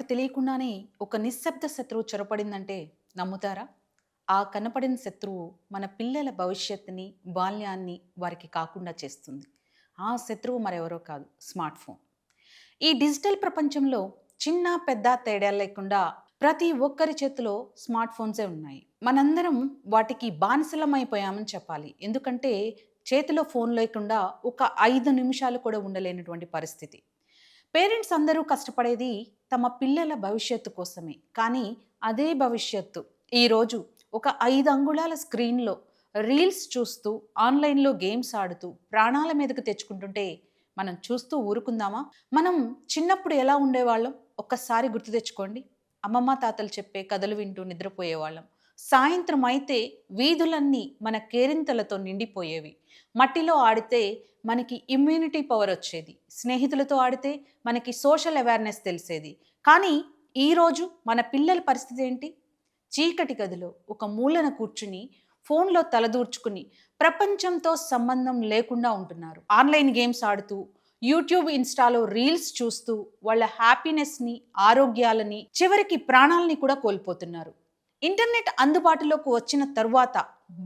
తెలియకుండానే ఒక నిశ్శబ్ద శత్రువు చొరపడిందంటే నమ్ముతారా? ఆ కనపడిన శత్రువు మన పిల్లల భవిష్యత్తుని, బాల్యాన్ని వారికి కాకుండా చేస్తుంది. ఆ శత్రువు మరెవరో కాదు, స్మార్ట్ ఫోన్. ఈ డిజిటల్ ప్రపంచంలో చిన్న, పెద్ద తేడా లేకుండా ప్రతి ఒక్కరి చేతిలో స్మార్ట్ ఫోన్సే ఉన్నాయి. మనందరం వాటికి బానిసలమైపోయామని చెప్పాలి. ఎందుకంటే చేతిలో ఫోన్ లేకుండా ఒక 5 నిమిషాలు కూడా ఉండలేనటువంటి పరిస్థితి. పేరెంట్స్ అందరూ కష్టపడేది తమ పిల్లల భవిష్యత్తు కోసమే. కానీ అదే భవిష్యత్తు ఈరోజు ఒక 5 అంగుళాల స్క్రీన్‌లో రీల్స్ చూస్తూ, ఆన్‌లైన్‌లో గేమ్స్ ఆడుతూ ప్రాణాల మీదకు తెచ్చుకుంటుంటే మనం చూస్తూ ఊరుకుందామా? మనం చిన్నప్పుడు ఎలా ఉండేవాళ్ళం? ఒక్కసారి గుర్తు తెచ్చుకోండి. అమ్మమ్మ, తాతలు చెప్పే కథలు వింటూ నిద్రపోయేవాళ్ళం. సాయంత్రం అయితే వీధులన్నీ మన కేరింతలతో నిండిపోయేవి. మట్టిలో ఆడితే మనకి ఇమ్యూనిటీ పవర్ వచ్చేది. స్నేహితులతో ఆడితే మనకి సోషల్ అవేర్‌నెస్ తెలిసేది. కానీ ఈరోజు మన పిల్లల పరిస్థితి ఏంటి? చీకటి గదిలో ఒక మూలన కూర్చుని ఫోన్‌లో తలదూర్చుకుని ప్రపంచంతో సంబంధం లేకుండా ఉంటున్నారు. ఆన్‌లైన్ గేమ్స్ ఆడుతూ, యూట్యూబ్, ఇన్‌స్టాలో రీల్స్ చూస్తూ వాళ్ళ హ్యాపీనెస్‌ని, ఆరోగ్యాలని, చివరికి ప్రాణాల్ని కూడా కోల్పోతున్నారు. ఇంటర్నెట్ అందుబాటులోకి వచ్చిన తరువాత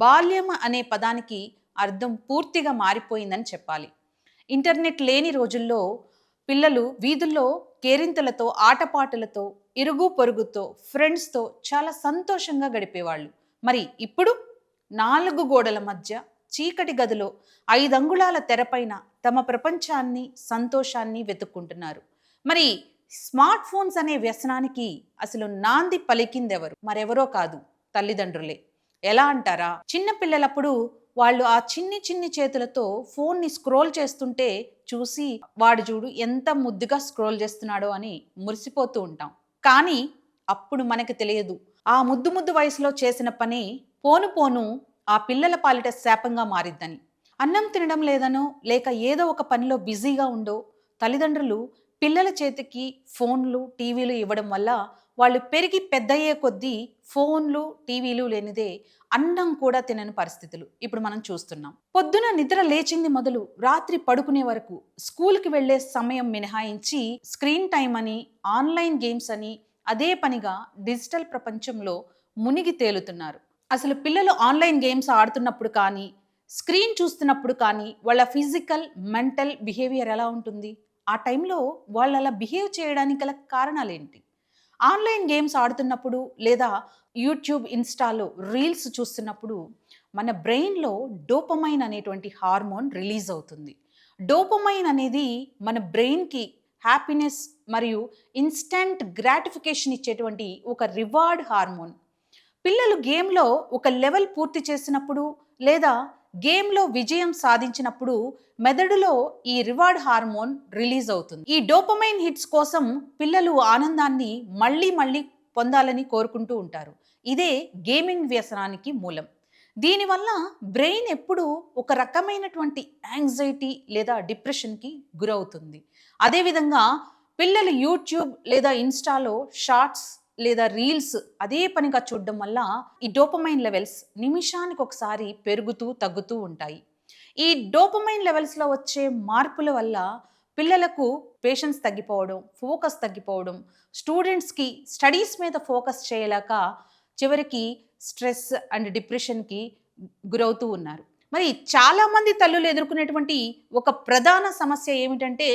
బాల్యం అనే పదానికి అర్థం పూర్తిగా మారిపోయిందని చెప్పాలి. ఇంటర్నెట్ లేని రోజుల్లో పిల్లలు వీధుల్లో కేరింతలతో, ఆటపాటలతో, ఇరుగు పొరుగుతో, ఫ్రెండ్స్‌తో చాలా సంతోషంగా గడిపేవాళ్ళు. మరి ఇప్పుడు 4 గోడల మధ్య చీకటి గదిలో 5 అంగుళాల తెరపైన తమ ప్రపంచాన్ని, సంతోషాన్ని వెతుక్కుంటున్నారు. మరి స్మార్ట్ ఫోన్స్ అనే వ్యసనానికి అసలు నాంది పలికిందెవరు? మరెవరో కాదు, తల్లిదండ్రులే. ఎలా అంటారా? చిన్న పిల్లలప్పుడు వాళ్ళు ఆ చిన్ని చిన్ని చేతులతో ఫోన్ని స్క్రోల్ చేస్తుంటే చూసి, వాడు చూడు ఎంత ముద్దుగా స్క్రోల్ చేస్తున్నాడో అని మురిసిపోతూ ఉంటాం. కానీ అప్పుడు మనకు తెలియదు, ఆ ముద్దు ముద్దు వయసులో చేసిన పని పోను పోను ఆ పిల్లల పాలిట శాపంగా మారిద్దని. అన్నం తినడం లేదనో, లేక ఏదో ఒక పనిలో బిజీగా ఉండో తల్లిదండ్రులు పిల్లల చేతికి ఫోన్లు, టీవీలు ఇవ్వడం వల్ల వాళ్ళు పెరిగి పెద్దయ్యే కొద్దీ ఫోన్లు, టీవీలు లేనిదే అన్నం కూడా తినని పరిస్థితులు ఇప్పుడు మనం చూస్తున్నాం. పొద్దున నిద్ర లేచింది మొదలు రాత్రి పడుకునే వరకు స్కూల్‌కి వెళ్ళే సమయం మినహాయించి స్క్రీన్ టైమ్ అని, ఆన్‌లైన్ గేమ్స్ అని అదే పనిగా డిజిటల్ ప్రపంచంలో మునిగి తేలుతున్నారు. అసలు పిల్లలు ఆన్‌లైన్ గేమ్స్ ఆడుతున్నప్పుడు కానీ, స్క్రీన్ చూస్తున్నప్పుడు కానీ వాళ్ళ ఫిజికల్, మెంటల్ బిహేవియర్ ఎలా ఉంటుంది? ఆ టైంలో వాళ్ళు అలా బిహేవ్ చేయడానికి గల కారణాలేంటి? ఆన్‌లైన్ గేమ్స్ ఆడుతున్నప్పుడు లేదా యూట్యూబ్, ఇన్‌స్టాలో రీల్స్ చూస్తున్నప్పుడు మన బ్రెయిన్‌లో డోపమైన్ అనేటువంటి హార్మోన్ రిలీజ్ అవుతుంది. డోపమైన్ అనేది మన బ్రెయిన్‌కి హ్యాపీనెస్ మరియు ఇన్‌స్టంట్ గ్రాటిఫికేషన్ ఇచ్చేటువంటి ఒక రివార్డ్ హార్మోన్. పిల్లలు గేమ్‌లో ఒక లెవెల్ పూర్తి చేసినప్పుడు లేదా గేమ్‌లో విజయం సాధించినప్పుడు మెదడులో ఈ రివార్డ్ హార్మోన్ రిలీజ్ అవుతుంది. ఈ డోపమైన్ హిట్స్ కోసం పిల్లలు ఆనందాన్ని మళ్ళీ మళ్ళీ పొందాలని కోరుకుంటూ ఉంటారు. ఇదే గేమింగ్ వ్యసనానికి మూలం. దీనివల్ల బ్రెయిన్ ఎప్పుడూ ఒక రకమైనటువంటి యాంగ్జైటీ లేదా డిప్రెషన్‌కి గురవుతుంది. అదేవిధంగా పిల్లలు యూట్యూబ్ లేదా ఇన్‌స్టాలో షార్ట్స్ లేదా రీల్స్ అదే పనిగా చూడడం వల్ల ఈ డోపమైన్ లెవెల్స్ నిమిషానికి ఒకసారి పెరుగుతూ, తగ్గుతూ ఉంటాయి. ఈ డోపమైన్ లెవెల్స్‌లో వచ్చే మార్పుల వల్ల పిల్లలకు పేషెన్స్ తగ్గిపోవడం, ఫోకస్ తగ్గిపోవడం, స్టూడెంట్స్‌కి స్టడీస్ మీద ఫోకస్ చేయలేక చివరికి స్ట్రెస్ అండ్ డిప్రెషన్‌కి గురవుతూ ఉన్నారు. మరి చాలామంది తల్లులు ఎదుర్కొనేటువంటి ఒక ప్రధాన సమస్య ఏమిటంటే,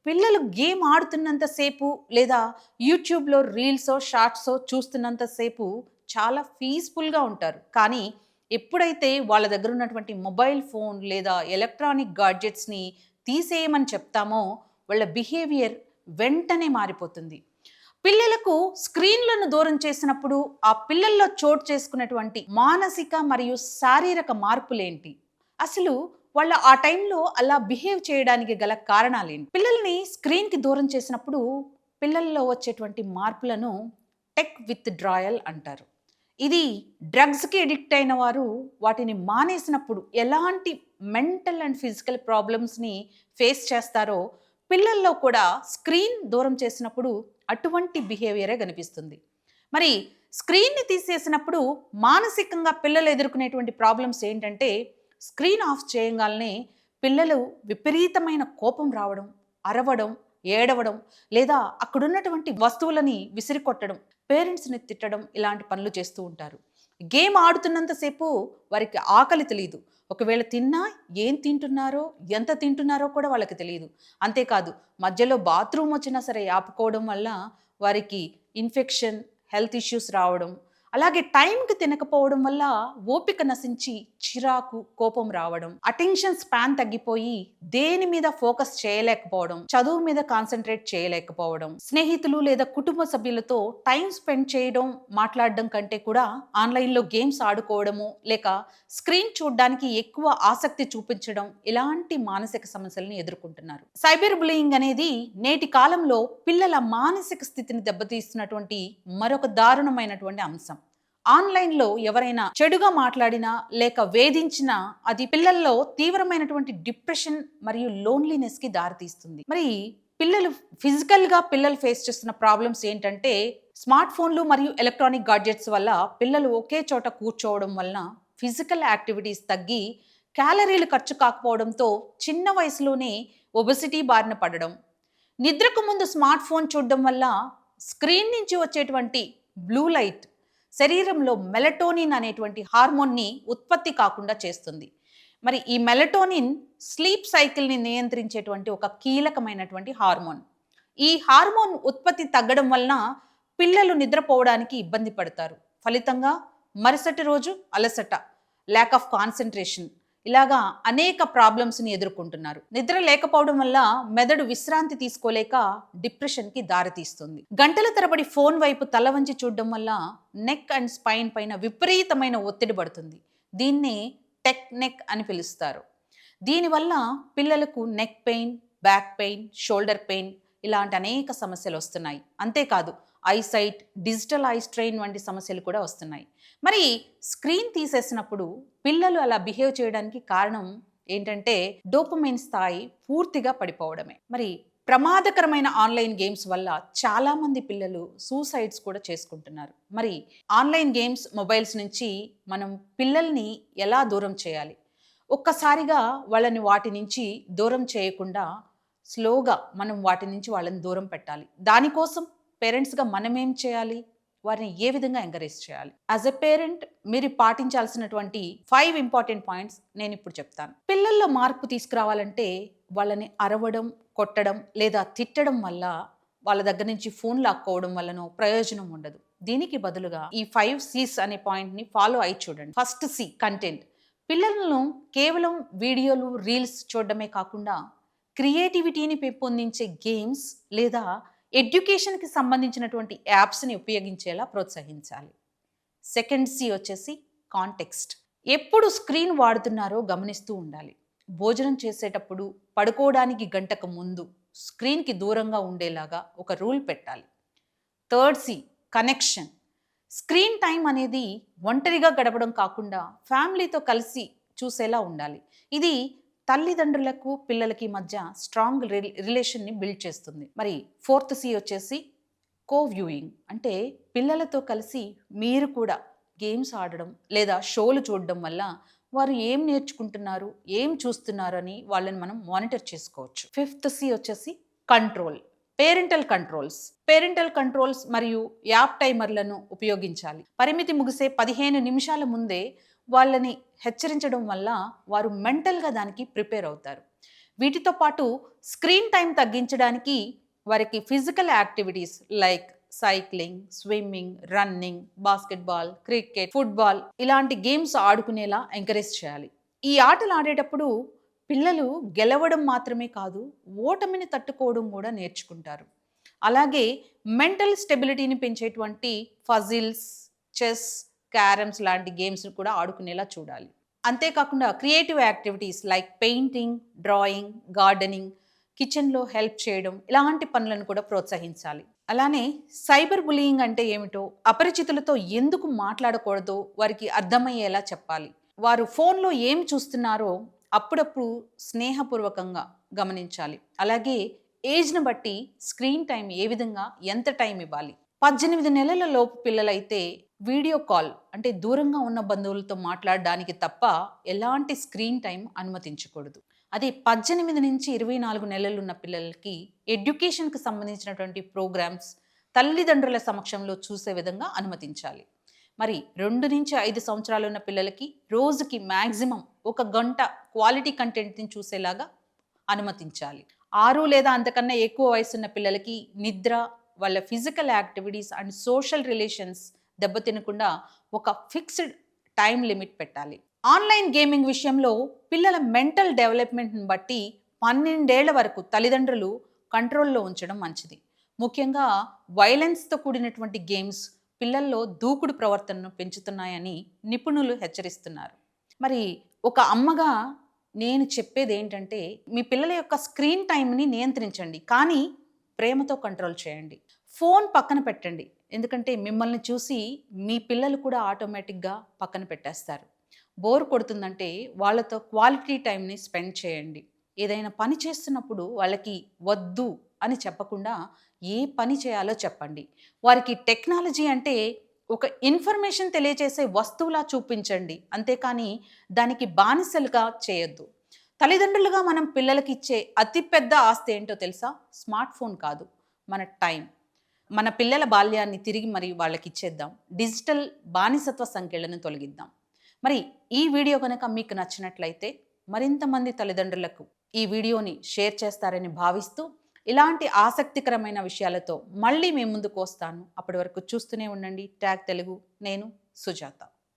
పిల్లలు గేమ్ ఆడుతున్నంత సేపు లేదా యూట్యూబ్‌లో రీల్సో, షార్ట్సో చూస్తున్నంత సేపు చాలా పీస్‌ఫుల్‌గా ఉంటారు. కానీ ఎప్పుడైతే వాళ్ళ దగ్గర ఉన్నటువంటి మొబైల్ ఫోన్ లేదా ఎలక్ట్రానిక్ గాడ్జెట్స్‌ని తీసేయమని చెప్తామో వాళ్ళ బిహేవియర్ వెంటనే మారిపోతుంది. పిల్లలకు స్క్రీన్‌లను దూరం చేసినప్పుడు ఆ పిల్లల్లో చోటు చేసుకున్నటువంటి మానసిక మరియు శారీరక మార్పులేంటి? అసలు వాళ్ళ ఆ టైంలో అలా బిహేవ్ చేయడానికి గల కారణాలేంటి? పిల్లల్ని స్క్రీన్‌కి దూరం చేసినప్పుడు పిల్లల్లో వచ్చేటువంటి మార్పులను టెక్ విత్‌డ్రాయల్ అంటారు. ఇది డ్రగ్స్‌కి అడిక్ట్ అయిన వారు వాటిని మానేసినప్పుడు ఎలాంటి మెంటల్ అండ్ ఫిజికల్ ప్రాబ్లమ్స్‌ని ఫేస్ చేస్తారో, పిల్లల్లో కూడా స్క్రీన్ దూరం చేసినప్పుడు అటువంటి బిహేవియరే కనిపిస్తుంది. మరి స్క్రీన్‌ని తీసేసినప్పుడు మానసికంగా పిల్లలు ఎదుర్కొనేటువంటి ప్రాబ్లమ్స్ ఏంటంటే, స్క్రీన్ ఆఫ్ చేయంగాల్నే పిల్లలు విపరీతమైన కోపం రావడం, అరవడం, ఏడవడం లేదా అక్కడున్నటువంటి వస్తువులని విసిరికొట్టడం, పేరెంట్స్‌ని తిట్టడం ఇలాంటి పనులు చేస్తూ ఉంటారు. గేమ్ ఆడుతున్నంతసేపు వారికి ఆకలి తెలీదు. ఒకవేళ తిన్నా ఏం తింటున్నారో, ఎంత తింటున్నారో కూడా వాళ్ళకి తెలీదు. అంతేకాదు మధ్యలో బాత్రూమ్ వచ్చినా సరే ఆపుకోవడం వల్ల వారికి ఇన్ఫెక్షన్, హెల్త్ ఇష్యూస్ రావడం, అలాగే టైంకి తినకపోవడం వల్ల ఓపిక నశించి చిరాకు, కోపం రావడం, అటెన్షన్ స్పాన్ తగ్గిపోయి దేని మీద ఫోకస్ చేయలేకపోవడం, చదువు మీద కాన్సన్ట్రేట్ చేయలేకపోవడం, స్నేహితులు లేదా కుటుంబ సభ్యులతో టైం స్పెండ్ చేయడం, మాట్లాడడం కంటే కూడా ఆన్లైన్లో గేమ్స్ ఆడుకోవడము లేక స్క్రీన్ చూడడానికి ఎక్కువ ఆసక్తి చూపించడం ఇలాంటి మానసిక సమస్యలను ఎదుర్కొంటున్నారు. సైబర్ బులియింగ్ అనేది నేటి కాలంలో పిల్లల మానసిక స్థితిని దెబ్బతీస్తున్నటువంటి మరొక దారుణమైనటువంటి అంశం. ఆన్లైన్లో ఎవరైనా చెడుగా మాట్లాడినా లేక వేధించినా అది పిల్లల్లో తీవ్రమైనటువంటి డిప్రెషన్ మరియు లోన్లీనెస్కి దారితీస్తుంది. మరి పిల్లలు ఫేస్ చేస్తున్న ప్రాబ్లమ్స్ ఏంటంటే స్మార్ట్ ఫోన్లు మరియు ఎలక్ట్రానిక్ గాడ్జెట్స్ వల్ల పిల్లలు ఒకే చోట కూర్చోవడం వలన ఫిజికల్ యాక్టివిటీస్ తగ్గి క్యాలరీలు ఖర్చు కాకపోవడంతో చిన్న వయసులోనే ఒబెసిటీ బారిన పడడం, నిద్రకు ముందు స్మార్ట్ ఫోన్ చూడడం వల్ల స్క్రీన్ నుంచి వచ్చేటువంటి బ్లూ లైట్ శరీరంలో మెలటోనిన్ అనేటువంటి హార్మోన్ని ఉత్పత్తి కాకుండా చేస్తుంది. మరి ఈ మెలటోనిన్ స్లీప్ సైకిల్ని నియంత్రించేటువంటి ఒక కీలకమైనటువంటి హార్మోన్. ఈ హార్మోన్ ఉత్పత్తి తగ్గడం వలన పిల్లలు నిద్రపోవడానికి ఇబ్బంది పడతారు. ఫలితంగా మరుసటి రోజు అలసట, ల్యాక్ ఆఫ్ కాన్సన్ట్రేషన్ ఇలాగా అనేక ప్రాబ్లమ్స్ని ఎదుర్కొంటున్నారు. నిద్ర లేకపోవడం వల్ల మెదడు విశ్రాంతి తీసుకోలేక డిప్రెషన్కి దారితీస్తుంది. గంటల తరబడి ఫోన్ వైపు తల వంచి చూడడం వల్ల నెక్ అండ్ స్పైన్ పైన విపరీతమైన ఒత్తిడి పడుతుంది. దీన్నే టెక్ నెక్ అని పిలుస్తారు. దీనివల్ల పిల్లలకు neck pain, back pain, shoulder pain ఇలాంటి అనేక సమస్యలు వస్తున్నాయి. అంతేకాదు ఐసైట్, డిజిటల్ ఐ స్ట్రెయిన్ వంటి సమస్యలు కూడా వస్తున్నాయి. మరి స్క్రీన్ తీసేసినప్పుడు పిల్లలు అలా బిహేవ్ చేయడానికి కారణం ఏంటంటే డోపమైన్ స్థాయి పూర్తిగా పడిపోవడమే. మరి ప్రమాదకరమైన ఆన్లైన్ గేమ్స్ వల్ల చాలామంది పిల్లలు సూసైడ్స్ కూడా చేసుకుంటున్నారు. మరి ఆన్లైన్ గేమ్స్, మొబైల్స్ నుంచి మనం పిల్లల్ని ఎలా దూరం చేయాలి? ఒక్కసారిగా వాళ్ళని వాటి నుంచి దూరం చేయకుండా స్లోగా మనం వాటి నుంచి వాళ్ళని దూరం పెట్టాలి. దానికోసం పేరెంట్స్గా మనం ఏం చేయాలి? వారిని ఏ విధంగా ఎంకరేజ్ చేయాలి? యాజ్ ఎ పేరెంట్ మీరు పాటించాల్సినటువంటి 5 ఇంపార్టెంట్ పాయింట్స్ నేను ఇప్పుడు చెప్తాను. పిల్లల్లో మార్పు తీసుకురావాలంటే వాళ్ళని అరవడం, కొట్టడం లేదా తిట్టడం వల్ల వాళ్ళ దగ్గర నుంచి ఫోన్ లాక్కోవడం వల్లనో ప్రయోజనం ఉండదు. దీనికి బదులుగా ఈ 5 C's అనే పాయింట్ని ఫాలో అయి చూడండి. First C, content. పిల్లలను కేవలం వీడియోలు, రీల్స్ చూడడమే కాకుండా క్రియేటివిటీని పెంపొందించే గేమ్స్ లేదా ఎడ్యుకేషన్కి సంబంధించినటువంటి యాప్స్ని ఉపయోగించేలా ప్రోత్సహించాలి. సెకండ్ C వచ్చేసి కాంటెక్స్ట్. ఎప్పుడు స్క్రీన్ వాడుతున్నారో గమనిస్తూ ఉండాలి. భోజనం చేసేటప్పుడు, పడుకోవడానికి గంటకు ముందు స్క్రీన్కి దూరంగా ఉండేలాగా ఒక రూల్ పెట్టాలి. Third C, connection. Screen time అనేది ఒంటరిగా గడపడం కాకుండా ఫ్యామిలీతో కలిసి చూసేలా ఉండాలి. ఇది తల్లిదండ్రులకు పిల్లలకి మధ్య స్ట్రాంగ్ రిలేషన్ని బిల్డ్ చేస్తుంది. మరి ఫోర్త్ C వచ్చేసి కో-వ్యూయింగ్. అంటే పిల్లలతో కలిసి మీరు కూడా గేమ్స్ ఆడడం లేదా షోలు చూడడం వల్ల వారు ఏం నేర్చుకుంటున్నారు, ఏం చూస్తున్నారు అని వాళ్ళని మనం మానిటర్ చేసుకోవచ్చు. ఫిఫ్త్ C వచ్చేసి కంట్రోల్. పేరెంటల్ కంట్రోల్స్ మరియు యాప్ టైమర్లను ఉపయోగించాలి. పరిమితి ముగిసే 15 నిమిషాల ముందే వాళ్ళని హెచ్చరించడం వల్ల వారు మెంటల్గా దానికి ప్రిపేర్ అవుతారు. వీటితో పాటు స్క్రీన్ టైం తగ్గించడానికి వారికి physical activities like cycling, swimming, running, basketball, cricket, football ఇలాంటి గేమ్స్ ఆడుకునేలా ఎంకరేజ్ చేయాలి. ఈ ఆటలు ఆడేటప్పుడు పిల్లలు గెలవడం మాత్రమే కాదు, ఓటమిని తట్టుకోవడం కూడా నేర్చుకుంటారు. అలాగే మెంటల్ స్టెబిలిటీని పెంచేటువంటి పజిల్స్, చెస్, క్యారమ్స్ లాంటి గేమ్స్ కూడా ఆడుకునేలా చూడాలి. అంతేకాకుండా creative activities like painting, drawing, gardening, కిచెన్లో హెల్ప్ చేయడం ఇలాంటి పనులను కూడా ప్రోత్సహించాలి. అలానే సైబర్ బులియింగ్ అంటే ఏమిటో, అపరిచితులతో ఎందుకు మాట్లాడకూడదో వారికి అర్థమయ్యేలా చెప్పాలి. వారు ఫోన్లో ఏం చూస్తున్నారో అప్పుడప్పుడు స్నేహపూర్వకంగా గమనించాలి. అలాగే ఏజ్ను బట్టి స్క్రీన్ టైం ఏ విధంగా ఎంత టైం ఇవ్వాలి. 18 నెలల లోపు పిల్లలైతే వీడియో కాల్ అంటే దూరంగా ఉన్న బంధువులతో మాట్లాడడానికి తప్ప ఎలాంటి స్క్రీన్ టైం అనుమతించకూడదు. అదే 18-24 నెలలు ఉన్న పిల్లలకి ఎడ్యుకేషన్‌కి సంబంధించినటువంటి ప్రోగ్రామ్స్ తల్లిదండ్రుల సమక్షంలో చూసే విధంగా అనుమతించాలి. మరి 2-5 సంవత్సరాలు ఉన్న పిల్లలకి రోజుకి మాక్సిమం 1 గంట క్వాలిటీ కంటెంట్‌ని చూసేలాగా అనుమతించాలి. 6 లేదా అంతకన్నా ఎక్కువ వయసున్న పిల్లలకి నిద్ర, వాళ్ళ physical activities and social relations దెబ్బతినకుండా ఒక ఫిక్స్డ్ టైం లిమిట్ పెట్టాలి. ఆన్‌లైన్ గేమింగ్ విషయంలో పిల్లల మెంటల్ డెవలప్‌మెంట్‌ని బట్టి 12 ఏళ్ల వరకు తల్లిదండ్రులు కంట్రోల్‌లో ఉంచడం మంచిది. ముఖ్యంగా వయలెన్స్‌తో కూడినటువంటి గేమ్స్ పిల్లల్లో దూకుడు ప్రవర్తనను పెంచుతున్నాయని నిపుణులు హెచ్చరిస్తున్నారు. మరి ఒక అమ్మగా నేను చెప్పేదేంటంటే, మీ పిల్లల యొక్క స్క్రీన్ టైమ్‌ని నియంత్రించండి. కానీ ప్రేమతో కంట్రోల్ చేయండి. ఫోన్ పక్కన పెట్టండి. ఎందుకంటే మిమ్మల్ని చూసి మీ పిల్లలు కూడా ఆటోమేటిక్‌గా పక్కన పెట్టేస్తారు. బోర్ కొడుతుందంటే వాళ్ళతో క్వాలిటీ టైమ్‌ని స్పెండ్ చేయండి. ఏదైనా పని చేస్తున్నప్పుడు వాళ్ళకి వద్దు అని చెప్పకుండా ఏ పని చేయాలో చెప్పండి. వారికి టెక్నాలజీ అంటే ఒక ఇన్ఫర్మేషన్ తెలియజేసే వస్తువులా చూపించండి. అంతేకాని దానికి బానిసలుగా చేయొద్దు. తల్లిదండ్రులుగా మనం పిల్లలకిచ్చే అతిపెద్ద ఆస్తి ఏంటో తెలుసా? స్మార్ట్ ఫోన్ కాదు, మన టైం. మన పిల్లల బాల్యాన్ని తిరిగి మరి వాళ్ళకిచ్చేద్దాం. డిజిటల్ బానిసత్వ సంకెళ్లను తొలగిద్దాం. మరి ఈ వీడియో గనక మీకు నచ్చినట్లయితే మరింత మంది తల్లిదండ్రులకు ఈ వీడియోని షేర్ చేస్తారని భావిస్తూ, ఇలాంటి ఆసక్తికరమైన విషయాలతో మళ్ళీ మీ ముందుకు వస్తాను. అప్పటి వరకు చూస్తూనే ఉండండి ట్యాగ్ తెలుగు. నేను సుజాత.